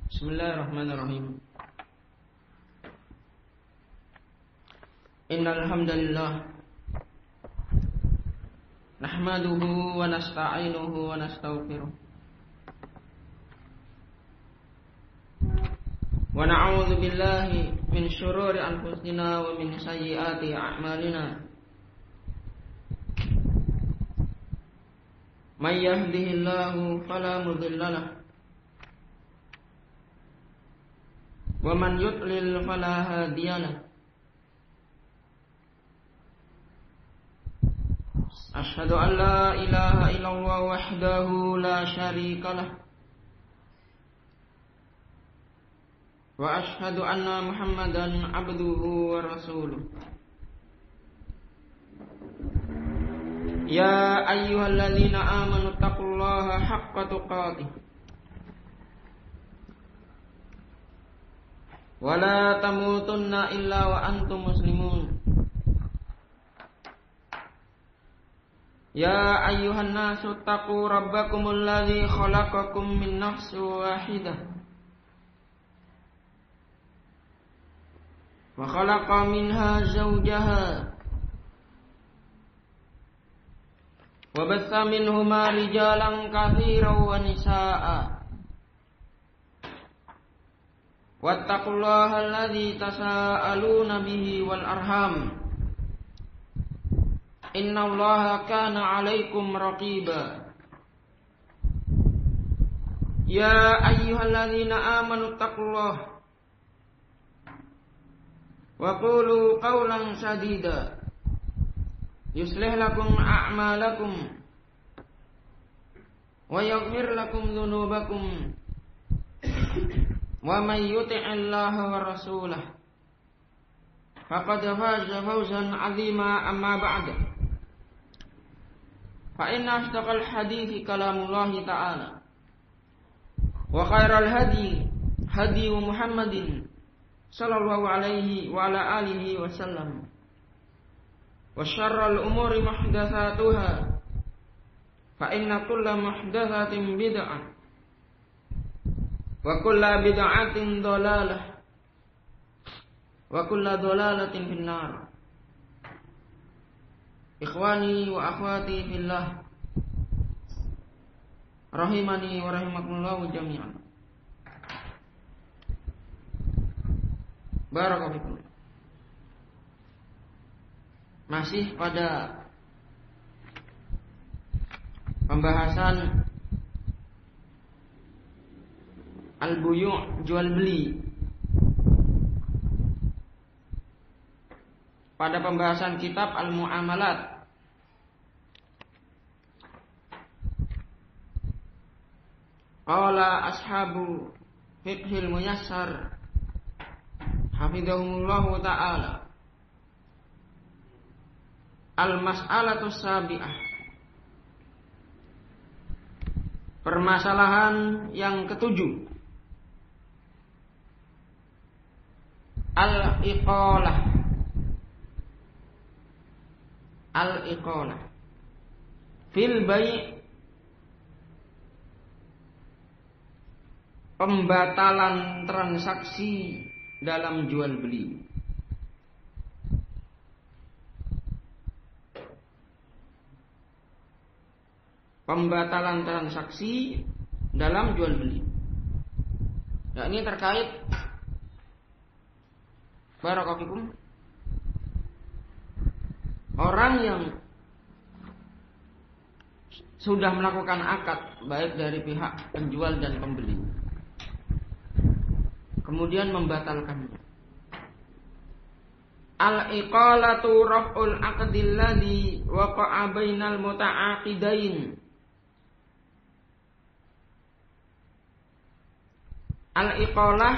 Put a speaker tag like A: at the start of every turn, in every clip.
A: Bismillahirrahmanirrahim. Innal hamdalillah nahmaduhu wa nasta'inuhu wa nastaghfiruh wa na'udzu billahi min syururi anfusina wa min sayyiati a'malina. May yahdihillahu fala mudilla lahu wa man yudlil fala hadiya lahu. Asyhadu an la ilaha illallah wahdahu la syarika lah wa asyhadu anna Muhammadan abduhu wa rasuluh. Ya ayyuhalladzina amanu taqullaha haqqa tuqatih wa la tamutunna illa wa antum muslimun. Ya ayyuhan nasu taqu rabbakumul ladzi khalaqakum min nafsin wahidah wa khalaqa minha zawjaha wa batha minhuma rijalan katsiran wa nisaa'a wattaqullaha alladzi tasaaluna bihi wal arham innallaha kana 'alaikum raqiba. Ya ayyuhalladzina amanu taqullaha wa qulu qawlan sadida yuslih lakum a'malakum wa yaghfir lakum dhunubakum wa may yuti'illaha wa rasulahu faqad faza fawzan 'azima. Amma ba'du, fa inna asdaqal hadithi kalamullahi ta'ala wa khairal hadi Muhammadin sallallahu alaihi wa ala alihi wa sallam wa syarral umuri muhdatsatuha fa inna kulla muhdatsatin bid'ah wa kulla bid'atin dhalalah wa kulla dhalalatin finnar. Ikhwani wa akhwati fillah rahimani wa rahimakumullah jami'an. Barakallahu fikum. Masih pada pembahasan al-buyu' jual beli. Pada pembahasan kitab Al-Mu'amalat, qala ashabu fiqhil muyassar hafizahumullahu ta'ala, al-mas'alatu sabi'ah, permasalahan yang ketujuh, al-iqalah. Al-iqalah fil bai', pembatalan transaksi dalam jual beli. Pembatalan transaksi dalam jual beli. Nah, ini terkait barakallahu fikum, orang yang sudah melakukan akad baik dari pihak penjual dan pembeli, kemudian membatalkannya. Al-iqalatu raf'ul aqdil ladzi waqa'a bainal muta'aqidain. Al-iqalah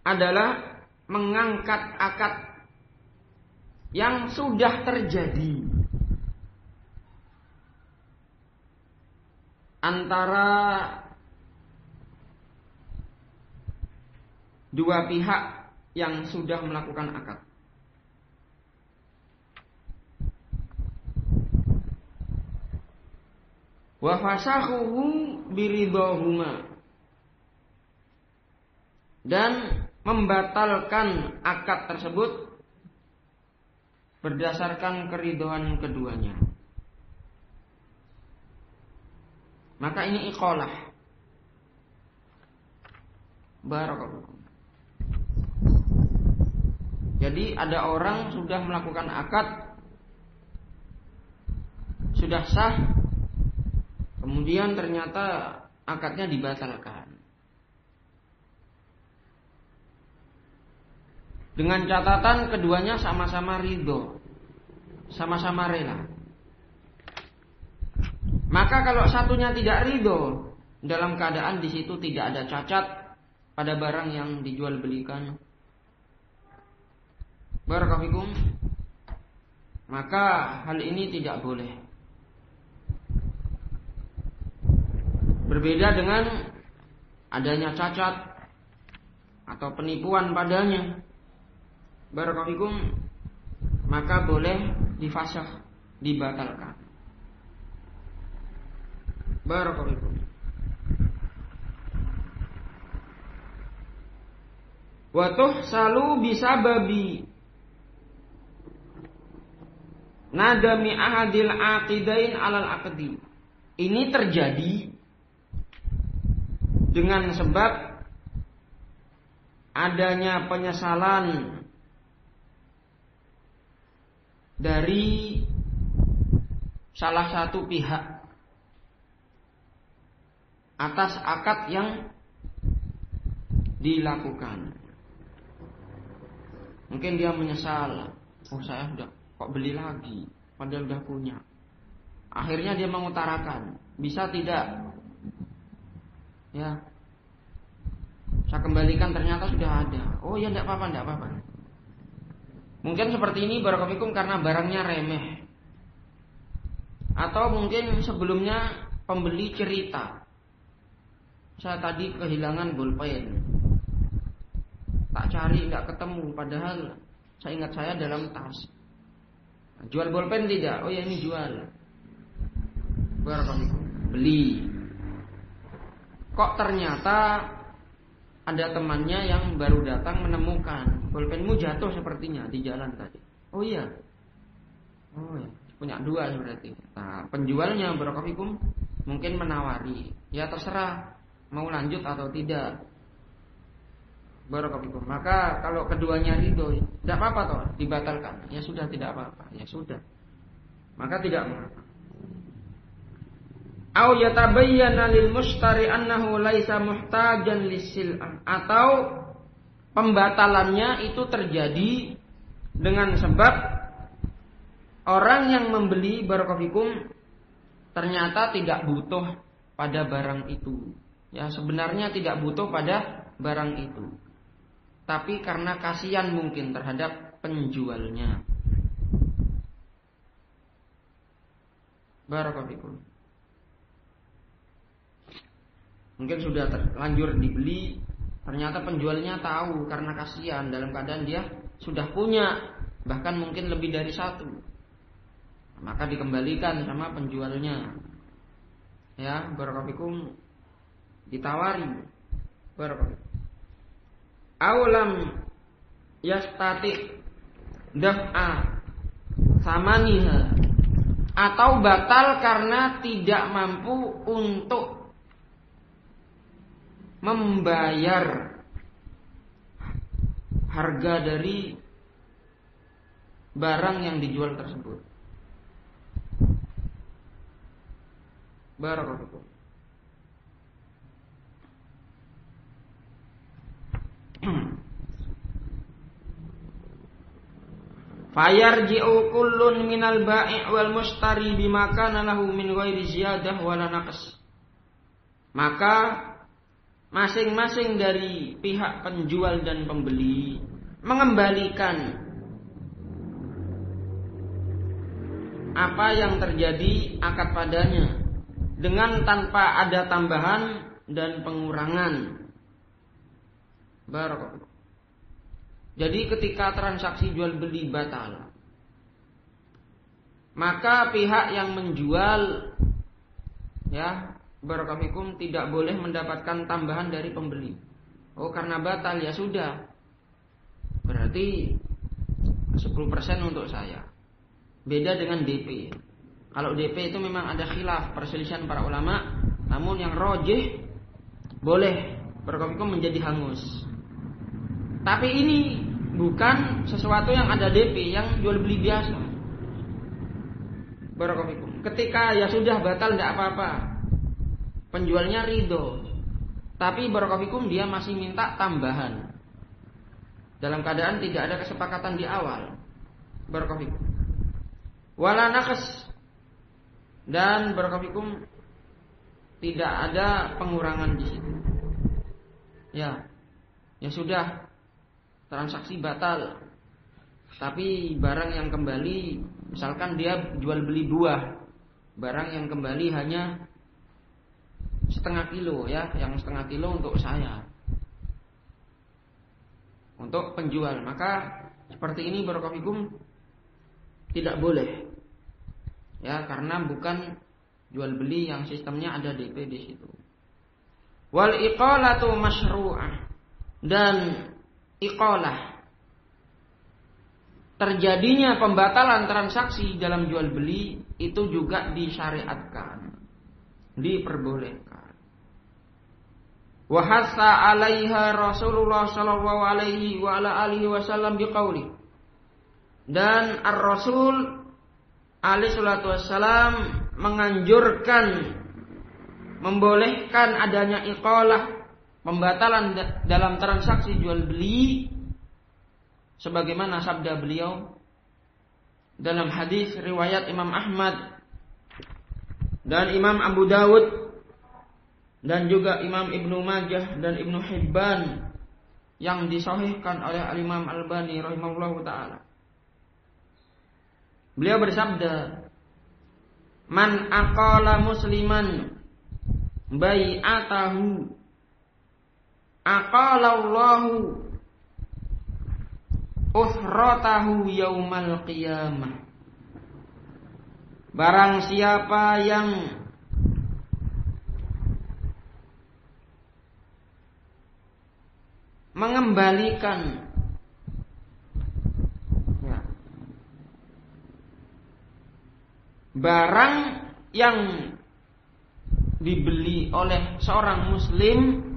A: adalah mengangkat akad yang sudah terjadi antara dua pihak yang sudah melakukan akad. Wa fasahuhu biridahuma, dan membatalkan akad tersebut berdasarkan keridhaan keduanya. Maka ini iqalah. Barakallahu. Jadi ada orang sudah melakukan akad, sudah sah, kemudian ternyata akadnya dibatalkan. Dengan catatan keduanya sama-sama ridho, sama-sama rela. Maka kalau satunya tidak ridho, dalam keadaan di situ tidak ada cacat pada barang yang dijual belikan, barakallahu, maka hal ini tidak boleh. Berbeda dengan adanya cacat atau penipuan padanya, barakallahu, maka boleh difasakh, dibatalkan. Barakallahu. Wa tuhsalu bisababi nadami ahadil aqidain alal aqdi. Ini terjadi dengan sebab adanya penyesalan dari salah satu pihak atas akad yang dilakukan. Mungkin dia menyesal, oh saya sudah kok beli lagi, padahal sudah punya. Akhirnya dia mengutarakan, bisa tidak? Ya, saya kembalikan, ternyata sudah ada. Oh ya, tidak apa-apa, tidak apa-apa. Mungkin seperti ini barakallahu karena barangnya remeh, atau mungkin sebelumnya pembeli cerita, saya tadi kehilangan bolpen, tak cari tidak ketemu, padahal saya ingat saya dalam tas. Jual bolpen tidak? Oh ya, ini jual. Barakallahu, beli. Kok ternyata ada temannya yang baru datang menemukan bolpenmu jatuh sepertinya di jalan tadi. Oh iya. Oh ya, punya dua berarti. Nah, penjualnya barakallahu mungkin menawari, ya terserah mau lanjut atau tidak. Barakallahu. Maka kalau keduanya ridho, tidak apa-apa toh, dibatalkan. Ya sudah, tidak apa-apa. Ya sudah. Maka tidak mengapa. Au yatabayyana lil mushtari annahu laisa muhtajan lisil'ah, atau pembatalannya itu terjadi dengan sebab orang yang membeli barakallahu ternyata tidak butuh pada barang itu. Ya, sebenarnya tidak butuh pada barang itu, tapi karena kasihan mungkin terhadap penjualnya. Barakallahu. Mungkin sudah terlanjur dibeli, ternyata penjualnya tahu karena kasihan, dalam keadaan dia sudah punya, bahkan mungkin lebih dari satu, maka dikembalikan sama penjualnya. Ya, barakallahu, ditawari, barakallahu. Aulam yastati daf'a samaniha, atau batal karena tidak mampu untuk membayar harga dari barang yang dijual tersebut. Barakallahu. Fayarji'u kullun minal bai' wal mushtari bima kana lahu min ghairi ziyadah wala naqs. Maka masing-masing dari pihak penjual dan pembeli mengembalikan apa yang terjadi akad padanya dengan tanpa ada tambahan dan pengurangan. Barakallahu. Jadi ketika transaksi jual beli batal, maka pihak yang menjual, ya barakallahu, tidak boleh mendapatkan tambahan dari pembeli. Oh karena batal ya sudah, berarti 10% untuk saya. Beda dengan DP. Kalau DP itu memang ada khilaf, perselisihan para ulama, namun yang rajih boleh barakallahu menjadi hangus. Tapi ini bukan sesuatu yang ada DP, yang jual beli biasa. Barakallahu. Ketika ya sudah batal tidak apa-apa, penjualnya ridho, tapi barakallahu dia masih minta tambahan dalam keadaan tidak ada kesepakatan di awal. Barakallahu. Wala naqs, dan barakallahu tidak ada pengurangan di situ. Ya sudah, transaksi batal, tapi barang yang kembali, misalkan dia jual beli buah, barang yang kembali hanya setengah kilo ya, yang setengah kilo untuk saya, untuk penjual, maka seperti ini barakallahu tidak boleh ya, karena bukan jual beli yang sistemnya ada DP di situ. Wal iqalatu masyru'ah, dan iqalah, terjadinya pembatalan transaksi dalam jual beli itu juga disyariatkan, diperbolehkan. Wa hasa 'alaiha Rasulullah sallallahu alaihi wa ala alihi wasallam biqauli, dan Ar-Rasul alaihi salatu wassalam menganjurkan, membolehkan adanya iqalah, pembatalan dalam transaksi jual beli, sebagaimana sabda beliau dalam hadis riwayat Imam Ahmad dan Imam Abu Dawud dan juga Imam Ibnu Majah dan Ibnu Hibban, yang disahihkan oleh Imam Albani rahimahullahu taala. Beliau bersabda, man aqala musliman bai'atahu aqalallahu uhratahu yaumal qiyamah. Barang siapa yang mengembalikan barang yang dibeli oleh seorang muslim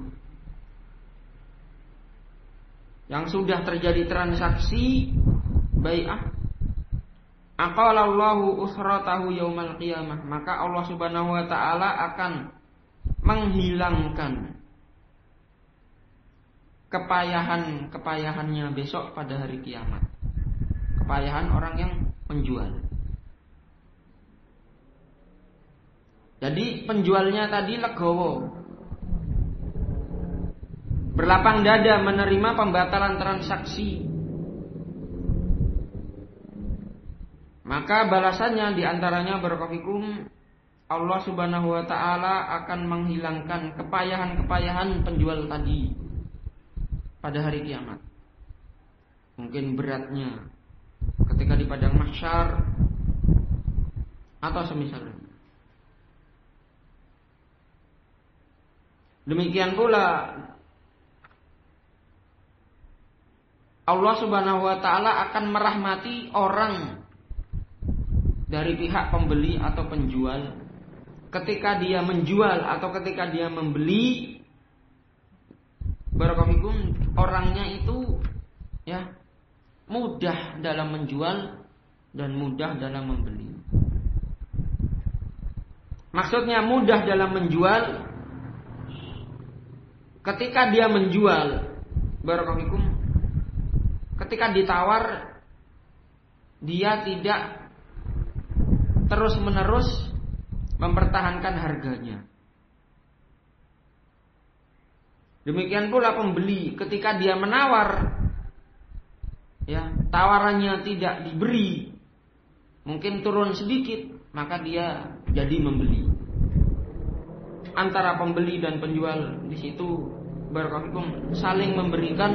A: yang sudah terjadi transaksi bai'ah, aqalallahu usratahu yaumal qiyamah, maka Allah Subhanahu wa taala akan menghilangkan kepayahannya besok pada hari kiamat. Kepayahan orang yang menjual. Jadi penjualnya tadi legowo, berlapang dada menerima pembatalan transaksi, maka balasannya diantaranya barakallahu Allah Subhanahu wa taala akan menghilangkan kepayahan penjual tadi pada hari kiamat. Mungkin beratnya ketika di padang mahsyar atau semisalnya. Demikian pula Allah Subhanahu wa taala akan merahmati orang dari pihak pembeli atau penjual ketika dia menjual atau ketika dia membeli, barakallahu orangnya itu ya mudah dalam menjual dan mudah dalam membeli. Maksudnya mudah dalam menjual, ketika dia menjual, barakallahu ketika ditawar, dia tidak terus-menerus mempertahankan harganya. Demikian pula pembeli, ketika dia menawar, ya tawarannya tidak diberi, mungkin turun sedikit, maka dia jadi membeli. Antara pembeli dan penjual di situ barakallahu saling memberikan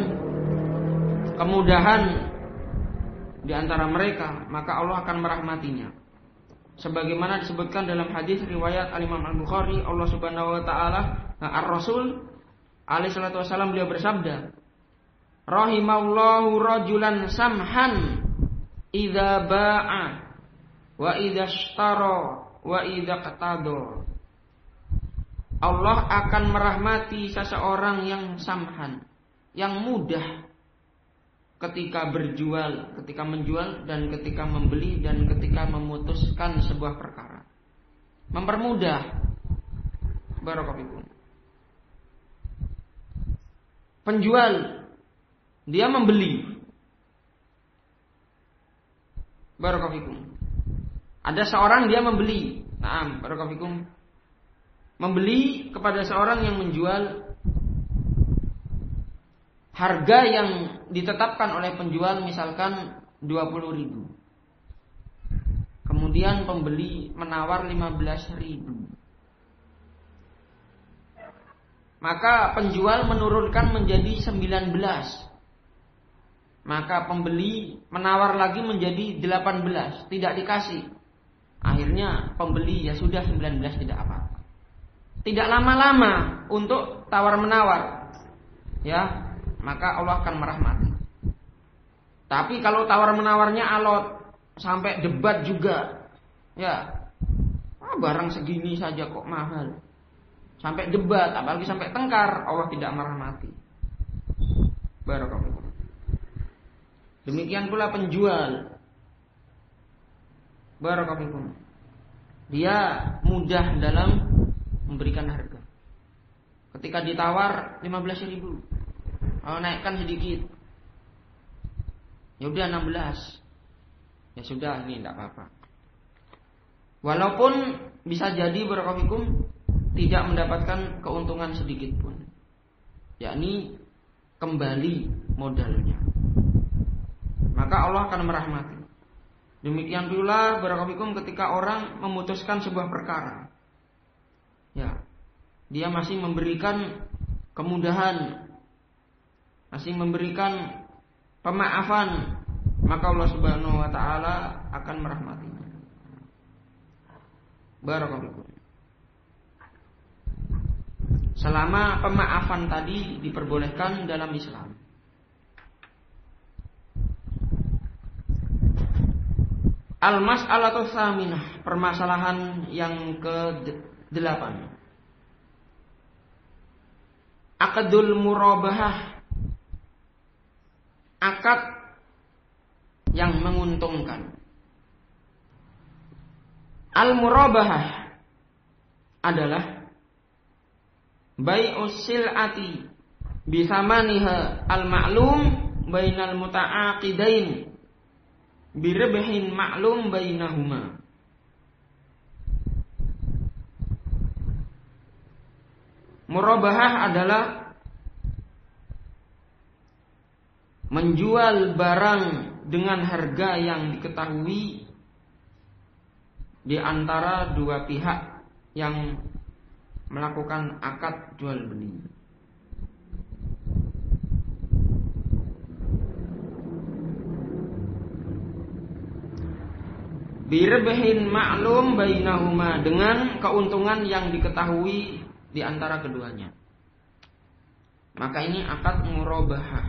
A: kemudahan di antara mereka, maka Allah akan merahmatinya. Sebagaimana disebutkan dalam hadis riwayat Al-Imam Al-Bukhari, Allah Subhanahu wa taala, Ar-Rasul alaihi salatu wasallam beliau bersabda, rahimallahu rajulan samhan idza ba'a wa idza ishtara wa idza qatada. Allah akan merahmati seseorang yang samhan, yang mudah ketika berjual, ketika menjual dan ketika membeli dan ketika memutuskan sebuah perkara. Mempermudah. Barakallahu. Penjual dia membeli. Barakallahu. Ada seorang dia membeli. Naam, barakallahu. Membeli kepada seorang yang menjual, harga yang ditetapkan oleh penjual misalkan 20.000. Kemudian pembeli menawar 15.000. Maka penjual menurunkan menjadi 19. Maka pembeli menawar lagi menjadi 18, tidak dikasih. Akhirnya pembeli ya sudah 19 tidak apa-apa. Tidak lama-lama untuk tawar-menawar. Ya, maka Allah akan merahmati. Tapi kalau tawar-menawarnya alot sampai debat juga, ya, barang segini saja kok mahal. Sampai debat, apalagi sampai tengkar, Allah tidak merahmati. Barakallahu. Demikian pula penjual. Barakallahu. Dia mudah dalam memberikan harga. Ketika ditawar 15.000, naikkan sedikit. Ya udah 16. Ya sudah, ini tidak apa-apa. Walaupun bisa jadi barakallahu tidak mendapatkan keuntungan sedikit pun, yakni kembali modalnya, maka Allah akan merahmati. Demikian pula barakallahu ketika orang memutuskan sebuah perkara, ya, dia masih memberikan kemudahan, masih memberikan pemaafan, maka Allah Subhanahu wa taala akan merahmatinya. Barakallahu. Selama pemaafan tadi diperbolehkan dalam Islam. Al-mas'alatu tsaminah, permasalahan yang ke-8. Aqdul murabahah, akad yang menguntungkan. Al-murabahah adalah bai'us sil'ati bisamaniha al-ma'lum bainal muta'aqidain birabhin ma'lum bainahuma. Murabahah adalah menjual barang dengan harga yang diketahui di antara dua pihak yang melakukan akad jual beli. Birabhin ma'lum bainahuma, dengan keuntungan yang diketahui di antara keduanya. Maka ini akad murabahah.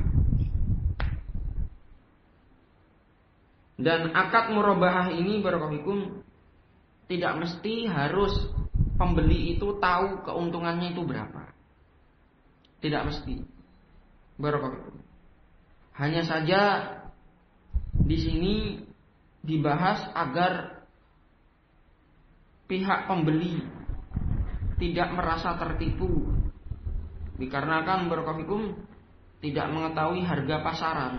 A: Dan akad murabahah ini barakallahu tidak mesti harus pembeli itu tahu keuntungannya itu berapa. Tidak mesti. Barakallahu. Hanya saja di sini dibahas agar pihak pembeli tidak merasa tertipu, dikarenakan barakallahu tidak mengetahui harga pasaran.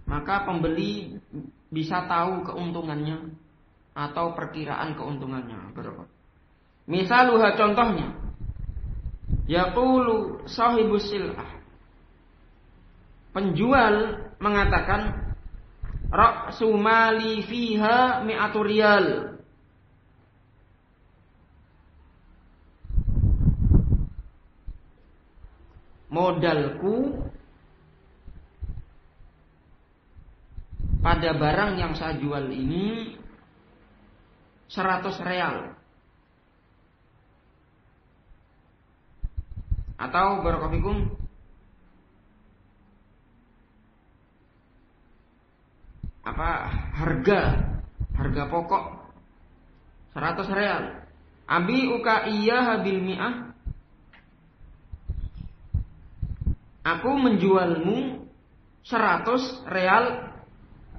A: Maka pembeli bisa tahu keuntungannya atau perkiraan keuntungannya. Misaluha, contohnya, yaqulu sahibus sil'ah, penjual mengatakan ra'su mali fiha mi'atu riyal, modalku pada barang yang saya jual ini 100 real. Atau barakallahu harga pokok 100 real. Abi uka iyyaha bil mi'ah. Aku menjualmu 100 real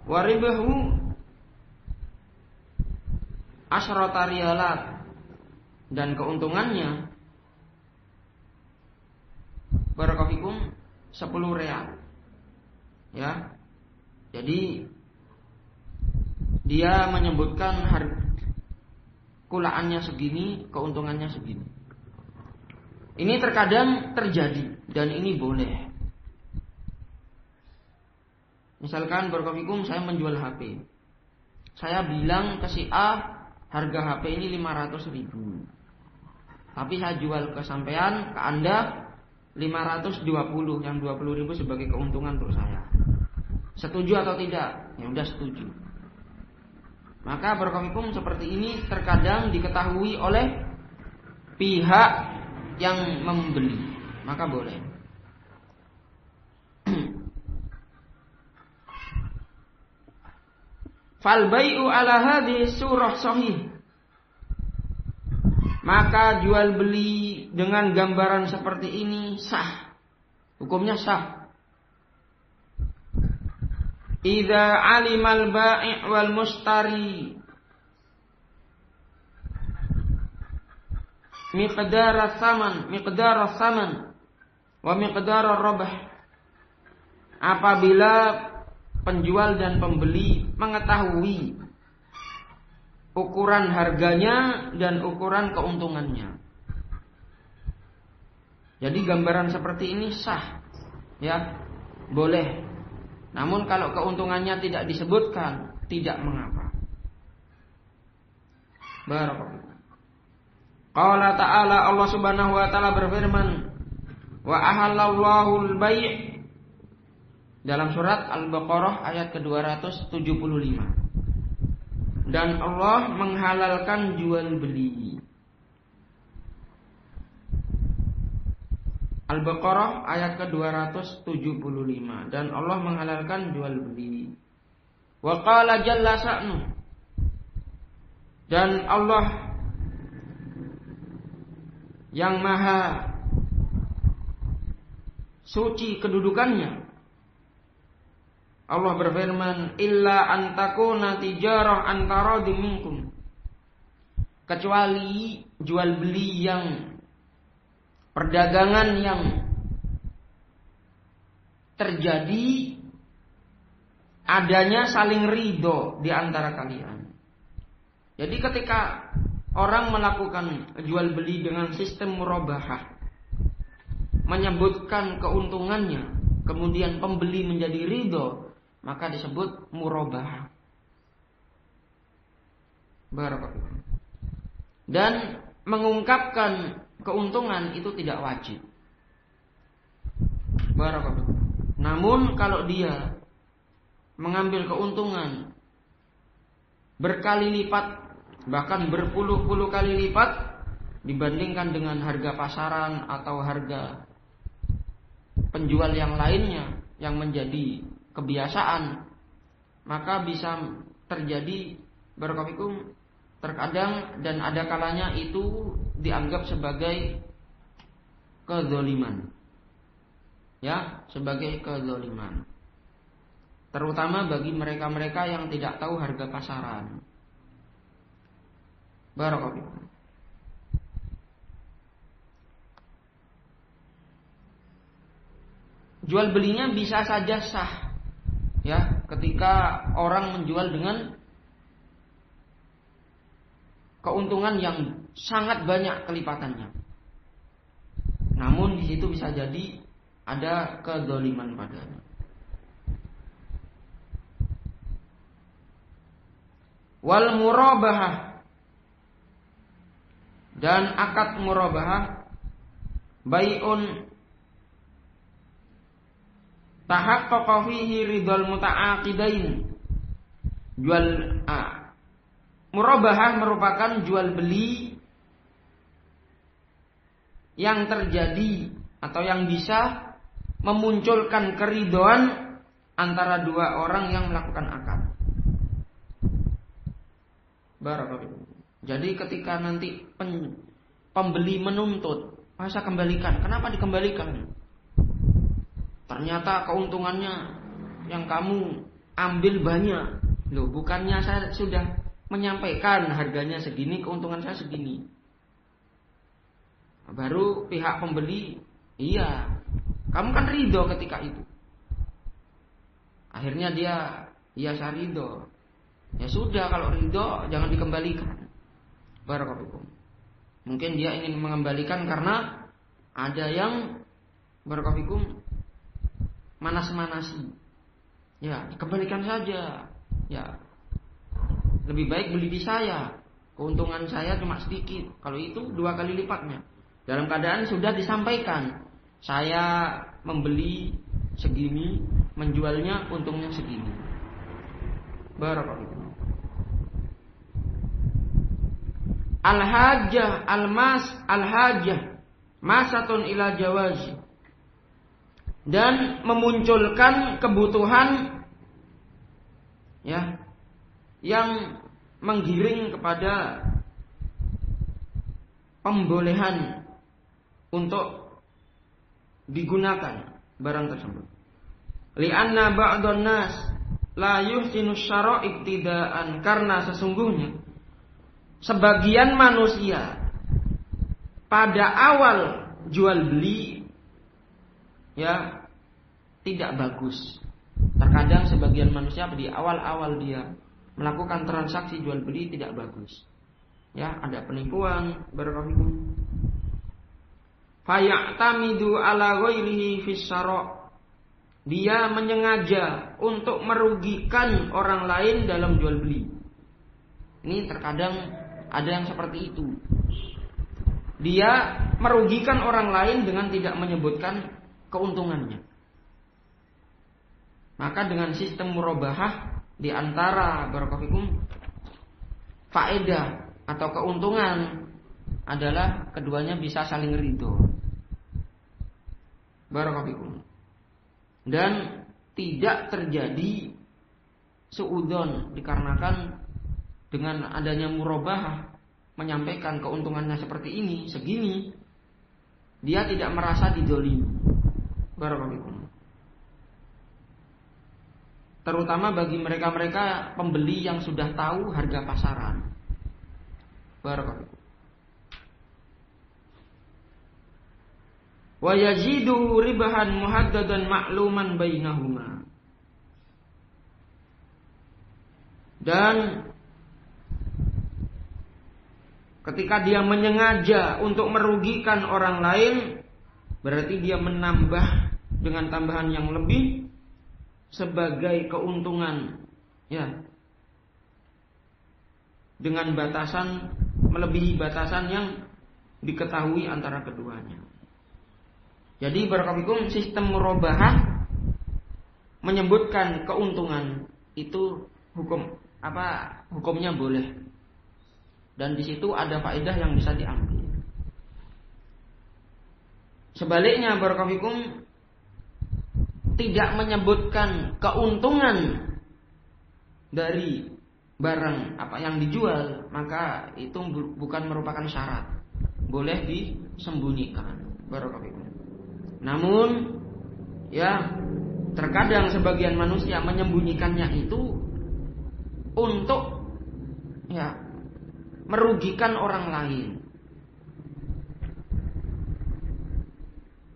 A: waribahu asyrata rialat, dan keuntungannya barakallahu 10 real. Ya. Jadi dia menyebutkan kulaannya segini, keuntungannya segini. Ini terkadang terjadi dan ini boleh. Misalkan barakallahu saya menjual HP. Saya bilang ke si A, harga HP ini 500.000. Tapi saya jual ke sampean, ke Anda 520, yang 20.000 sebagai keuntungan untuk saya. Setuju atau tidak? Ya udah setuju. Maka barakallahu seperti ini terkadang diketahui oleh pihak yang membeli, maka boleh. Fal bai'u ala hadhihi surah sahih. Maka jual beli dengan gambaran seperti ini sah. Hukumnya sah. Idza alimal bai' wal mustari miqdar tsaman wa miqdar rabh. Apabila penjual dan pembeli mengetahui ukuran harganya dan ukuran keuntungannya. Jadi gambaran seperti ini sah, ya, boleh. Namun kalau keuntungannya tidak disebutkan, tidak mengapa. Barakallahu. Qala ta'ala, Allah Subhanahu wa taala berfirman, wa ahallallahu al-bai' dalam surat Al-Baqarah ayat ke-275. Dan Allah menghalalkan jual beli. Al-Baqarah ayat ke-275. Dan Allah menghalalkan jual beli. Wa qala jalla sa'nu. Dan Allah yang maha suci kedudukannya, Allah berfirman, illa antakuna tijarah antara minkum. Kecuali jual beli yang perdagangan yang terjadi adanya saling ridho di antara kalian. Jadi ketika orang melakukan jual beli dengan sistem murabahah, menyebutkan keuntungannya, kemudian pembeli menjadi ridho, maka disebut murabahah. Barakallahu. Dan mengungkapkan keuntungan itu tidak wajib. Barakallahu. Namun kalau dia mengambil keuntungan berkali lipat, bahkan berpuluh-puluh kali lipat dibandingkan dengan harga pasaran atau harga penjual yang lainnya yang menjadi kebiasaan, maka bisa terjadi barakallahu terkadang dan ada kalanya itu dianggap sebagai kezaliman. Ya, sebagai kezaliman. Terutama bagi mereka-mereka yang tidak tahu harga pasaran. Barakallahu. Jual belinya bisa saja sah. Ya, ketika orang menjual dengan keuntungan yang sangat banyak kelipatannya. Namun di situ bisa jadi ada kezaliman padanya. Wal murabahah, dan akad murabahah bai'un tahaqqaqa fihi ridal muta'aqidain. Murabahah merupakan jual beli yang terjadi atau yang bisa memunculkan keridhaan antara dua orang yang melakukan akad. Barakallahu. Jadi ketika nanti pembeli menuntut, saya kembalikan. Kenapa dikembalikan? Ternyata keuntungannya yang kamu ambil banyak. Loh, bukannya saya sudah menyampaikan harganya segini, keuntungan saya segini. Baru pihak pembeli, iya, kamu kan ridho ketika itu. Akhirnya dia, iya saya ridho. Ya sudah, kalau ridho jangan dikembalikan. Barakallahu. Mungkin dia ingin mengembalikan karena ada yang barakallahu manas-manasi. Ya, kembalikan saja. Ya, lebih baik beli di saya. Keuntungan saya cuma sedikit. Kalau itu 2 kali lipatnya. Dalam keadaan sudah disampaikan, saya membeli segini, menjualnya untungnya segini. Barakallahu. Al-hajjah, al-hajjah masatun ila jawazi. Dan memunculkan kebutuhan ya yang menggiring kepada pembolehan untuk digunakan barang tersebut. Li'anna ba'dhan nas la yuhsinu syara' ibtida'an, karena sesungguhnya sebagian manusia pada awal jual beli ya tidak bagus. Terkadang sebagian manusia di awal-awal dia melakukan transaksi jual beli tidak bagus. Ya, ada penipuan, barakallahu. Fayatamidu ala ghairihi fis syara'. Dia menyengaja untuk merugikan orang lain dalam jual beli. Ini terkadang ada yang seperti itu. Dia merugikan orang lain dengan tidak menyebutkan keuntungannya. Maka dengan sistem murabahah di antara barakallahu faedah atau keuntungan adalah keduanya bisa saling ridho. Barakallahu. Dan tidak terjadi suudzon dikarenakan dengan adanya murabahah menyampaikan keuntungannya seperti ini, segini, dia tidak merasa dizalimi. Barakallahu. Terutama bagi mereka-mereka pembeli yang sudah tahu harga pasaran. Barakallahu. Wa yazidu ribahan muhaddadan ma'luman bainahuma. Dan ketika dia menyengaja untuk merugikan orang lain, berarti dia menambah dengan tambahan yang lebih sebagai keuntungan, ya, dengan batasan melebihi batasan yang diketahui antara keduanya. Jadi barakallahu sistem murabahah menyebutkan keuntungan itu hukumnya boleh. Dan di situ ada faedah yang bisa diambil. Sebaliknya barakallahu tidak menyebutkan keuntungan dari barang apa yang dijual, maka itu bukan merupakan syarat. Boleh disembunyikan. Barakallahu. Namun ya terkadang sebagian manusia menyembunyikannya itu untuk ya merugikan orang lain.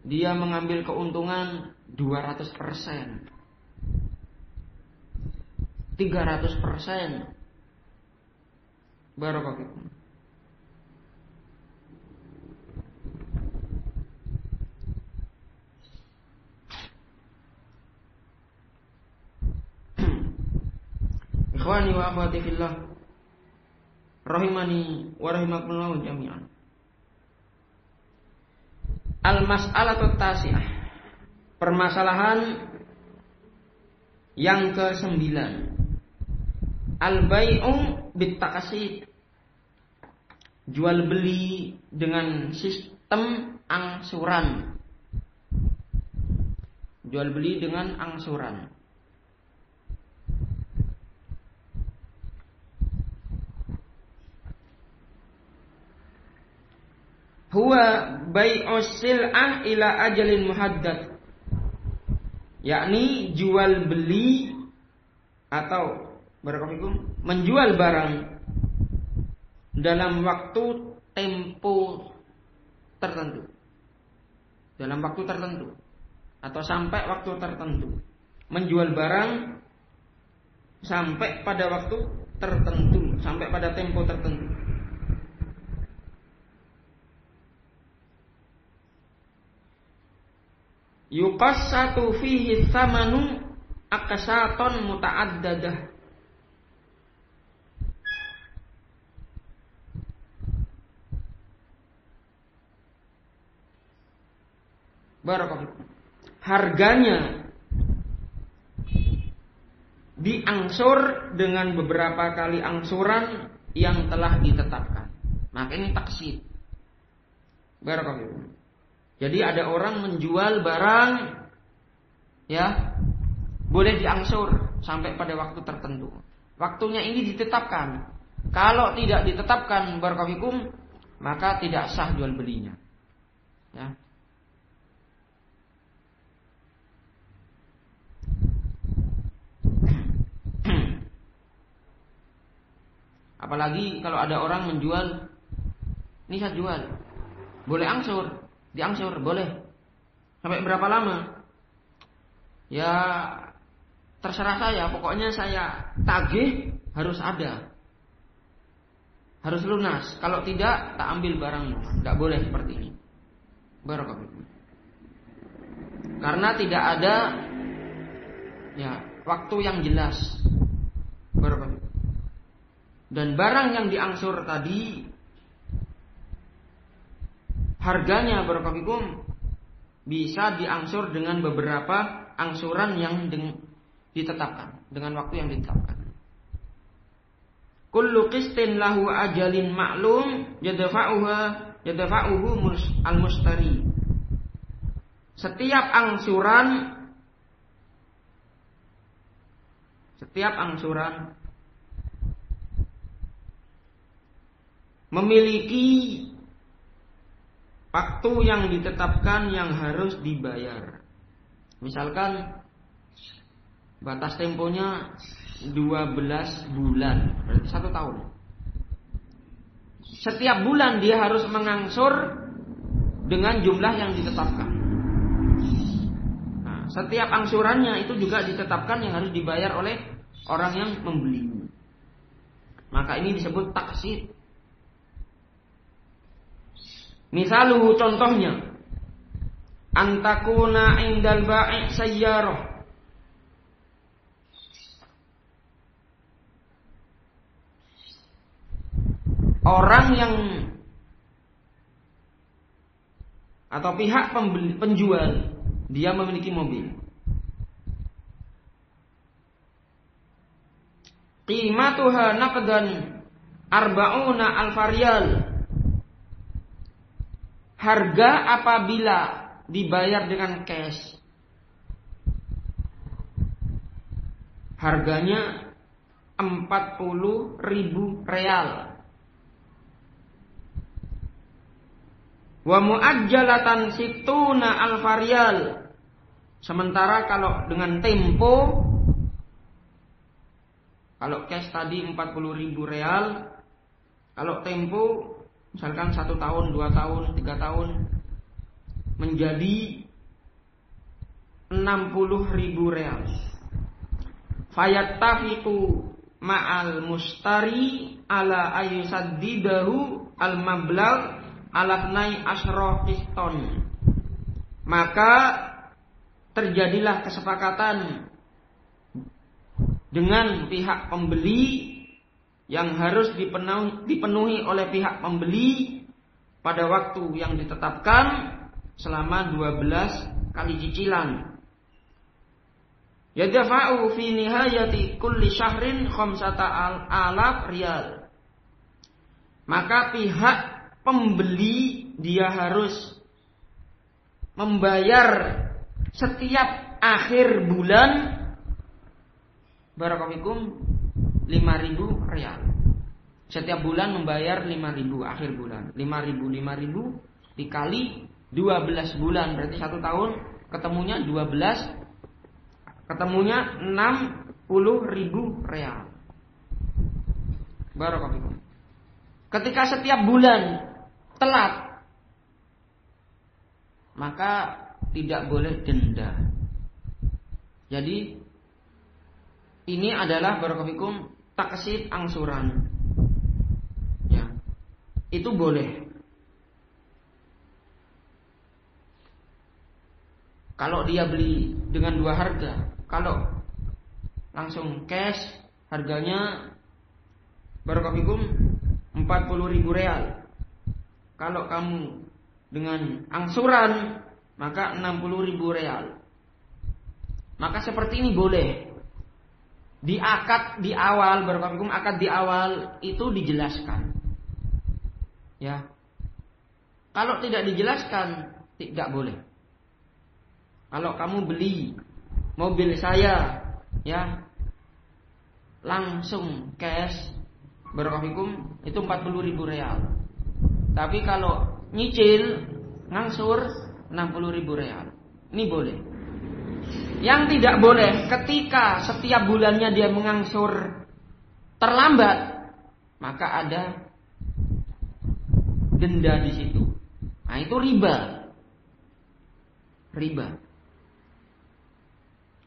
A: Dia mengambil keuntungan 200%, 300%. Barakallahu. Ikhwani wa akhwati fillah, rahimani wa rahimakumullah jami'an. Al-mas'alatu tasi'ah, permasalahan yang ke-9. Al-bai'u bit-taqsid, jual beli dengan sistem angsuran. jual beli dengan angsuran. Huwa bai'us sil'ah ila ajalin muhaddad, yakni jual beli atau barakallahu menjual barang dalam waktu tempo tertentu, dalam waktu tertentu atau sampai waktu tertentu, menjual barang sampai pada waktu tertentu, sampai pada tempo tertentu. Yuqassatu fihi thamanu aqsaton muta'addadah. Barakallahu. Harganya diangsur dengan beberapa kali angsuran yang telah ditetapkan. Maka ini taksir. Barakallahu. Jadi ada orang menjual barang, ya, boleh diangsur sampai pada waktu tertentu. Waktunya ini ditetapkan. Kalau tidak ditetapkan barakallahu, maka tidak sah jual belinya. Ya. Apalagi kalau ada orang menjual, ini saya jual, boleh angsur. Diangsur boleh. Sampai berapa lama? Ya terserah saya. Pokoknya saya tagih harus ada, harus lunas. Kalau tidak, tak ambil barangmu. Tidak boleh seperti ini. Barakallahu. Karena tidak ada ya waktu yang jelas. Barakallahu. Dan barang yang diangsur tadi harganya barakallahu bisa diangsur dengan beberapa angsuran yang ditetapkan, dengan waktu yang ditetapkan. Kullu qistin lahu ajalin ma'lum yadfa'uhu al-mustari. Setiap angsuran memiliki waktu yang ditetapkan yang harus dibayar. Misalkan batas temponya 12 bulan, berarti 1 tahun. Setiap bulan dia harus mengangsur dengan jumlah yang ditetapkan. Nah, setiap angsurannya itu juga ditetapkan yang harus dibayar oleh orang yang membeli. Maka ini disebut taksir. Misaluhu, contohnya, antakuna indal ba'i sayyarah. Orang yang atau pihak penjual, dia memiliki mobil. Qimatuha naqdan arba'una alfariyal. Harga apabila dibayar dengan cash, harganya 40.000 real. Wa muajjalatan situna alfariyal. Sementara kalau dengan tempo, kalau cash tadi 40.000 real, kalau tempo misalkan 1 tahun, 2 tahun, 3 tahun, menjadi 60.000 real. Fayattafiqu ma'al mustari ala ayyusaddidahu al-mablagh ala nai asyra qiston. Maka terjadilah kesepakatan dengan pihak pembeli yang harus dipenuhi oleh pihak pembeli pada waktu yang ditetapkan selama 12 kali cicilan. Yadfa'u fi nihayati kulli syahrin 5,000 riyal. Maka pihak pembeli dia harus membayar setiap akhir bulan barakallahu 5.000 real. Setiap bulan membayar 5.000 akhir bulan. 5.000 dikali 12 bulan berarti 1 tahun ketemunya 60.000 real. Barakallahu. Ketika setiap bulan telat, maka tidak boleh denda. Jadi ini adalah barakallahu taksib angsuran. Ya. Itu boleh. Kalau dia beli dengan 2 harga, kalau langsung cash harganya barakallahu 40.000 real. Kalau kamu dengan angsuran maka 60.000 real. Maka seperti ini boleh. Di akad di awal barakallahu akad di awal itu dijelaskan. Ya. Kalau tidak dijelaskan tidak boleh. Kalau kamu beli mobil saya ya langsung cash barakallahu itu 40.000 real. Tapi kalau nyicil ngangsur 60.000 real. Ini boleh. Yang tidak boleh ketika setiap bulannya dia mengangsur terlambat, maka ada denda di situ. Nah, itu riba. Riba.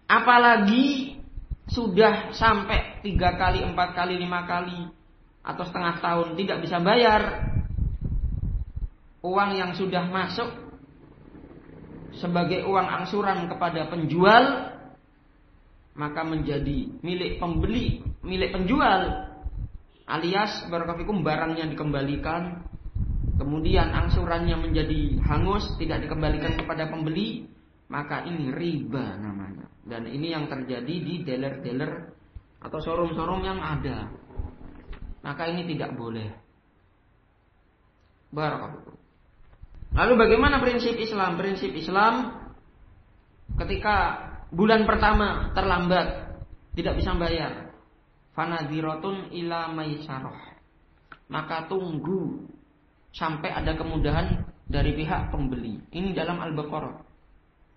A: Apalagi sudah sampai 3 kali, 4 kali, 5 kali atau setengah tahun tidak bisa bayar, uang yang sudah masuk sebagai uang angsuran kepada penjual maka menjadi milik pembeli, milik penjual, alias barakallahu barangnya dikembalikan, kemudian angsurannya menjadi hangus, tidak dikembalikan kepada pembeli, maka ini riba namanya. Dan ini yang terjadi di dealer-dealer atau showroom-showroom yang ada. Maka ini tidak boleh. Barakallahu. Lalu bagaimana prinsip Islam? Prinsip Islam ketika bulan pertama terlambat, tidak bisa bayar, fanadhiratun ila maisarah. Maka tunggu sampai ada kemudahan dari pihak pembeli. Ini dalam Al-Baqarah.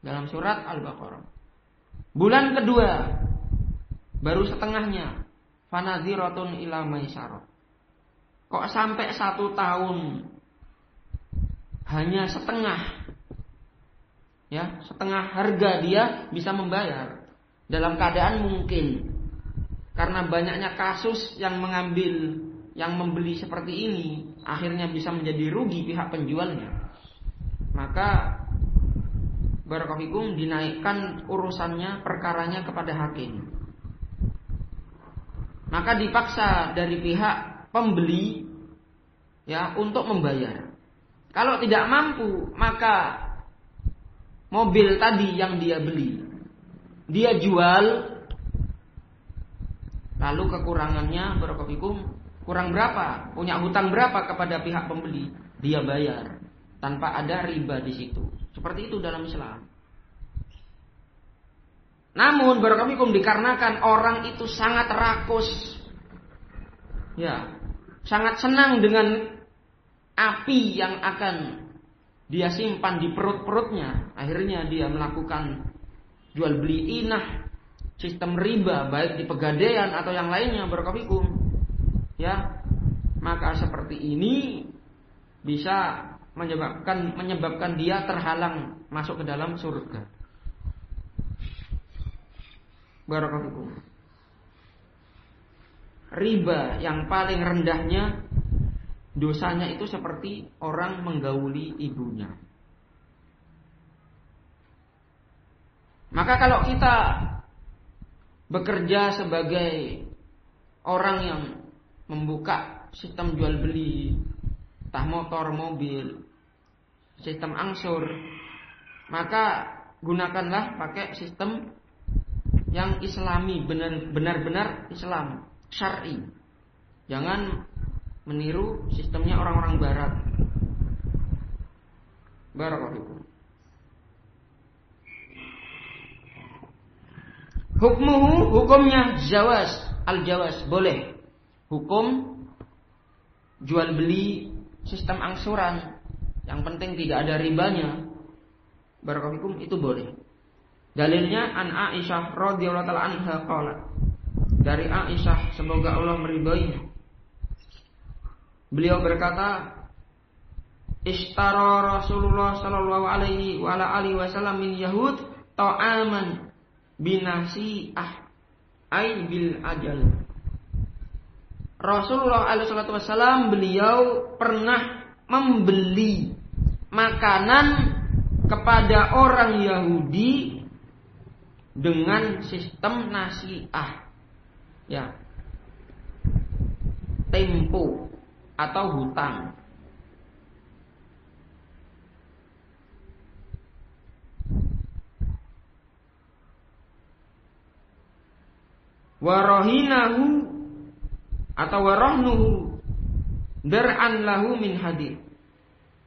A: Dalam surat Al-Baqarah. Bulan kedua baru setengahnya, fanadhiratun ila maisarah. Kok sampai 1 tahun hanya setengah, ya setengah harga dia bisa membayar. Dalam keadaan mungkin karena banyaknya kasus yang mengambil, yang membeli seperti ini, akhirnya bisa menjadi rugi pihak penjualnya. Maka barakallahu dinaikkan urusannya, perkaranya kepada hakim. Maka dipaksa dari pihak pembeli ya untuk membayar. Kalau tidak mampu, maka mobil tadi yang dia beli, dia jual, lalu kekurangannya barakallahu kurang berapa, punya hutang berapa kepada pihak pembeli, dia bayar tanpa ada riba di situ. Seperti itu dalam Islam. Namun barakallahu dikarenakan orang itu sangat rakus, ya, sangat senang dengan api yang akan dia simpan di perut-perutnya, akhirnya dia melakukan jual beli inah, sistem riba, baik di pegadaian atau yang lainnya barakallahu, ya, maka seperti ini bisa menyebabkan dia terhalang masuk ke dalam surga. Barakallahu. Riba yang paling rendahnya dosanya itu seperti orang menggauli ibunya. Maka kalau kita bekerja sebagai orang yang membuka sistem jual beli, entah motor, mobil, sistem angsur, maka gunakanlah pakai sistem yang islami, benar-benar Islam, syar'i. Jangan meniru sistemnya orang-orang barat. Barakallahu. Hukumnya jawaz, al-jawaz, boleh. Hukum jual beli sistem angsuran, yang penting tidak ada ribanya, barakallahu itu boleh. Dalilnya an Aisyah radhiyallahu taala anha qalat. Dari Aisyah semoga Allah meridhoinya. Beliau berkata, Ishtara Rasulullah sallallahu alaihi wa ala alihi wasallam min Yahud ta'aman binasi'ah ay bil ajal. Rasulullah alaihi wasallam beliau pernah membeli makanan kepada orang Yahudi dengan sistem nasi'ah. Ya. Tempo atau hutang. Warahinahu atau warahnuhu dar'an lahu min hadid,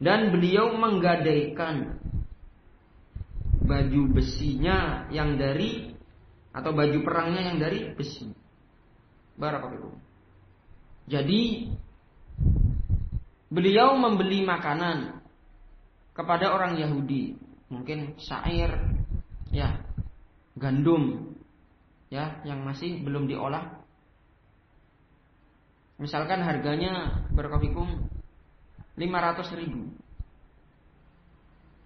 A: dan beliau menggadaikan baju besinya yang dari atau baju perangnya yang dari besi. Barakallahu. Jadi beliau membeli makanan kepada orang Yahudi, mungkin syair, ya, gandum, ya, yang masih belum diolah. Misalkan harganya barakallahu 500.000.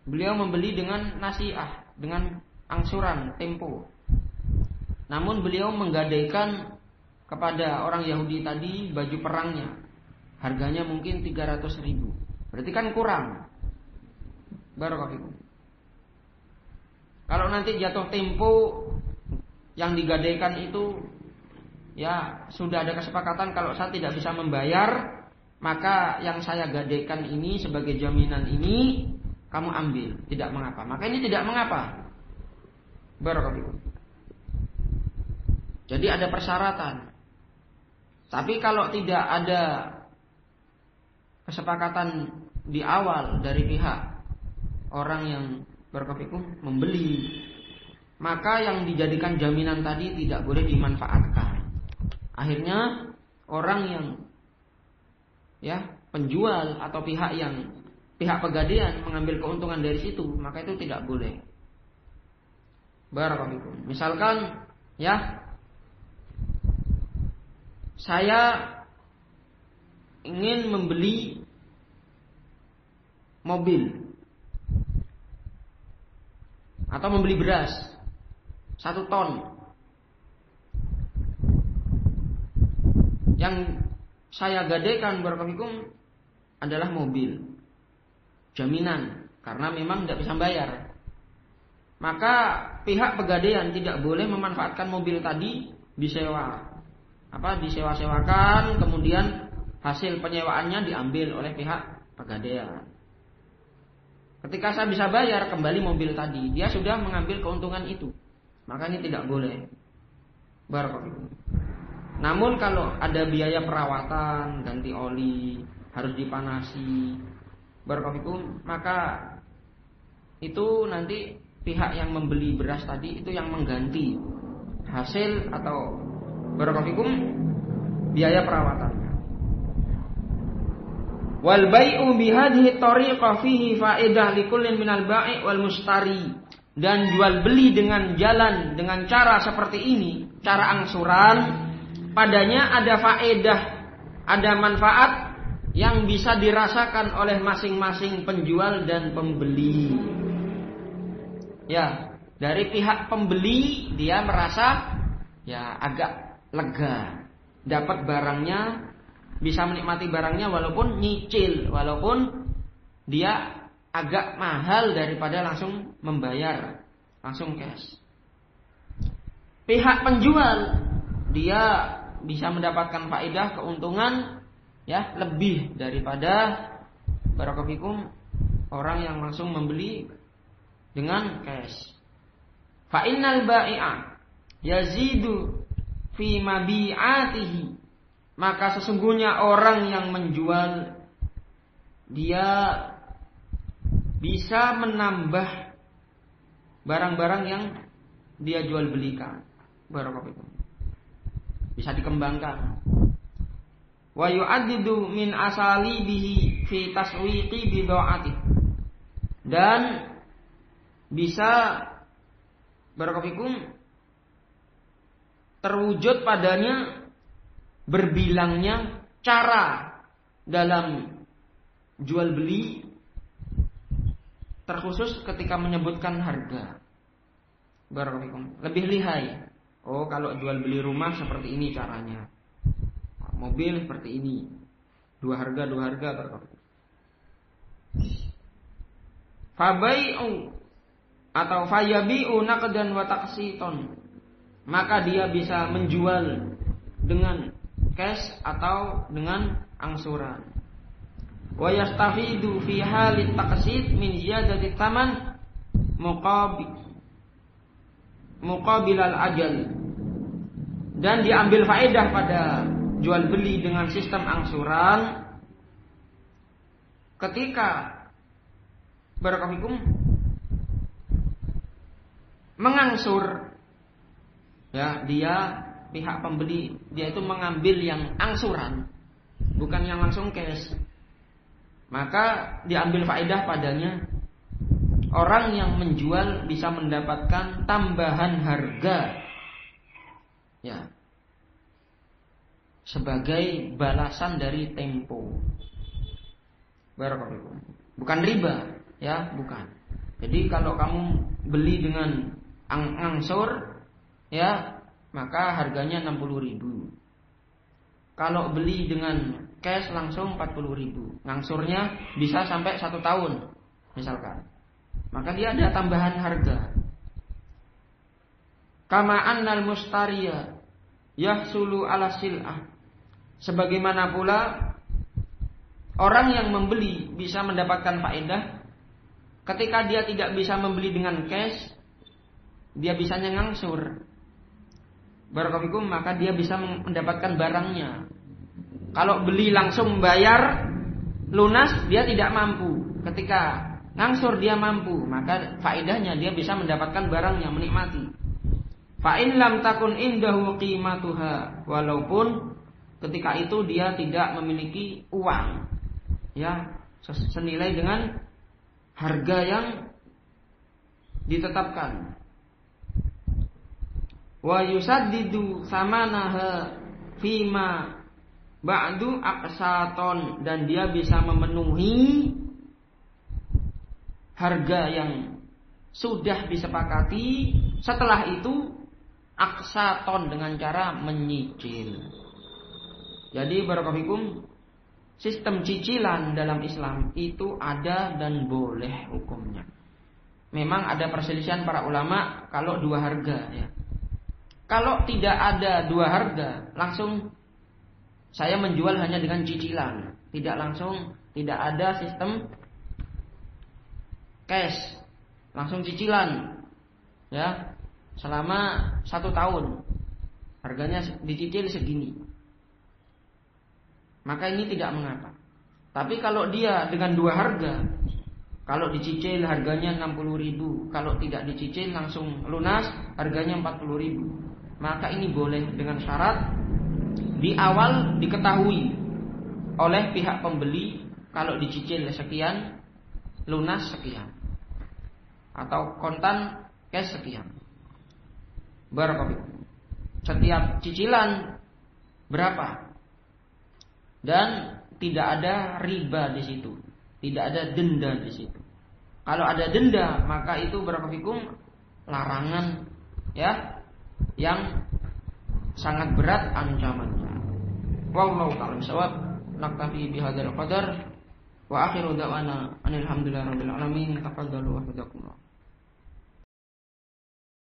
A: Beliau membeli dengan nasi'ah, dengan angsuran tempo. Namun beliau menggadaikan kepada orang Yahudi tadi baju perangnya. Harganya mungkin 300.000. Berarti kan kurang. Barakallahu. Kalau nanti jatuh tempo yang digadaikan itu, ya sudah ada kesepakatan kalau saya tidak bisa membayar, maka yang saya gadaikan ini sebagai jaminan ini kamu ambil, tidak mengapa. Maka ini tidak mengapa. Barakallahu. Jadi ada persyaratan. Tapi kalau tidak ada kesepakatan di awal dari pihak orang yang barakallahu membeli, maka yang dijadikan jaminan tadi tidak boleh dimanfaatkan. Akhirnya orang yang, ya, penjual atau pihak pegadaian mengambil keuntungan dari situ, maka itu tidak boleh. Barakallahu. Misalkan, ya, saya ingin membeli mobil atau membeli beras 1 ton. Yang saya gadaikan barakallahu adalah mobil jaminan, karena memang tidak bisa bayar. Maka pihak pegadaian tidak boleh memanfaatkan mobil tadi disewa-sewakan, kemudian hasil penyewaannya diambil oleh pihak pegadaian. Ketika saya bisa bayar kembali mobil tadi, dia sudah mengambil keuntungan itu. Maka ini tidak boleh. Barakallahu. Namun kalau ada biaya perawatan, ganti oli, harus dipanasi, barakallahu, maka itu nanti pihak yang membeli beras tadi itu yang mengganti hasil atau barakallahu biaya perawatannya. Wal bai'u bihadhihi tariqah fihi faedah likullin minal bai' wal mustari. Dan jual beli dengan cara seperti ini, cara angsuran, padanya ada faedah, ada manfaat yang bisa dirasakan oleh masing-masing penjual dan pembeli. Ya, dari pihak pembeli dia merasa ya agak lega, dapat barangnya, bisa menikmati barangnya walaupun nyicil, walaupun dia agak mahal daripada langsung membayar, langsung cash. Pihak penjual dia bisa mendapatkan faedah, keuntungan, ya, lebih daripada barakallahu orang yang langsung membeli dengan cash. Fa innal bai'a yazidu fi mabi'atihi. Maka sesungguhnya orang yang menjual dia bisa menambah barang-barang yang dia jual belikan. Barakallahu. Bisa dikembangkan. Wa yu'addidu min asalibihi fi taswiqi bid'ati. Dan bisa barakallahu terwujud padanya berbilangnya cara dalam jual beli, terkhusus ketika menyebutkan harga. Barakallahu lebih lihai. Oh, kalau jual beli rumah seperti ini caranya. Mobil seperti ini. Dua harga barakallahu. Fabai'u atau fayabi'u naqdan wa taqsiton. Maka dia bisa menjual dengan cash atau dengan angsuran. Wa yastafidu fi halit taqsid min ziyadati tsaman muqabil al-ajal. Dan diambil faedah pada jual beli dengan sistem angsuran ketika barakallahu mengangsur, ya, dia pihak pembeli dia itu mengambil yang angsuran, bukan yang langsung cash. Maka diambil faedah padanya orang yang menjual bisa mendapatkan tambahan harga, ya, sebagai balasan dari tempo. Barakallahu. Bukan riba, ya, bukan. Jadi kalau kamu beli dengan angsur, ya, maka harganya 60.000. Kalau beli dengan cash langsung 40.000. Ngangsurnya bisa sampai 1 tahun misalkan. Maka dia ada tambahan harga. Kama annal mustariya yahsulu ala sil'ah. Sebagaimana pula orang yang membeli bisa mendapatkan faedah ketika dia tidak bisa membeli dengan cash, dia bisanya ngangsur. Barakallahu, maka dia bisa mendapatkan barangnya. Kalau beli langsung bayar lunas dia tidak mampu. Ketika ngangsur dia mampu, maka faedahnya dia bisa mendapatkan barangnya, menikmati. Fa in lam takun indahu qimatuha, walaupun ketika itu dia tidak memiliki uang, ya, senilai dengan harga yang ditetapkan. Wa yusaddidu samanaha fima ba'du aqsaton, dan dia bisa memenuhi harga yang sudah disepakati setelah itu aqsaton dengan cara menyicil. Jadi barakallahu, sistem cicilan dalam Islam itu ada dan boleh hukumnya. Memang ada perselisihan para ulama kalau dua harga, ya. Kalau tidak ada dua harga, langsung saya menjual hanya dengan cicilan, tidak langsung, tidak ada sistem cash, langsung cicilan, ya, selama 1 tahun, harganya dicicil segini, maka ini tidak mengapa. Tapi kalau dia dengan dua harga, kalau dicicil harganya 60.000, kalau tidak dicicil langsung lunas harganya 40.000, maka ini boleh dengan syarat di awal diketahui oleh pihak pembeli kalau dicicil sekian, lunas sekian, atau kontan cash sekian. Barakallahu. Setiap cicilan berapa? Dan tidak ada riba di situ, tidak ada denda di situ. Kalau ada denda, maka itu barakallahu larangan, ya, yang sangat berat ancamannya. Wallahu ta'ala shawab. Naktafi bihadzal qadar wa akhiru da'wana alhamdulillahirabbil alamin. Tafaddalu wa hadakumullah.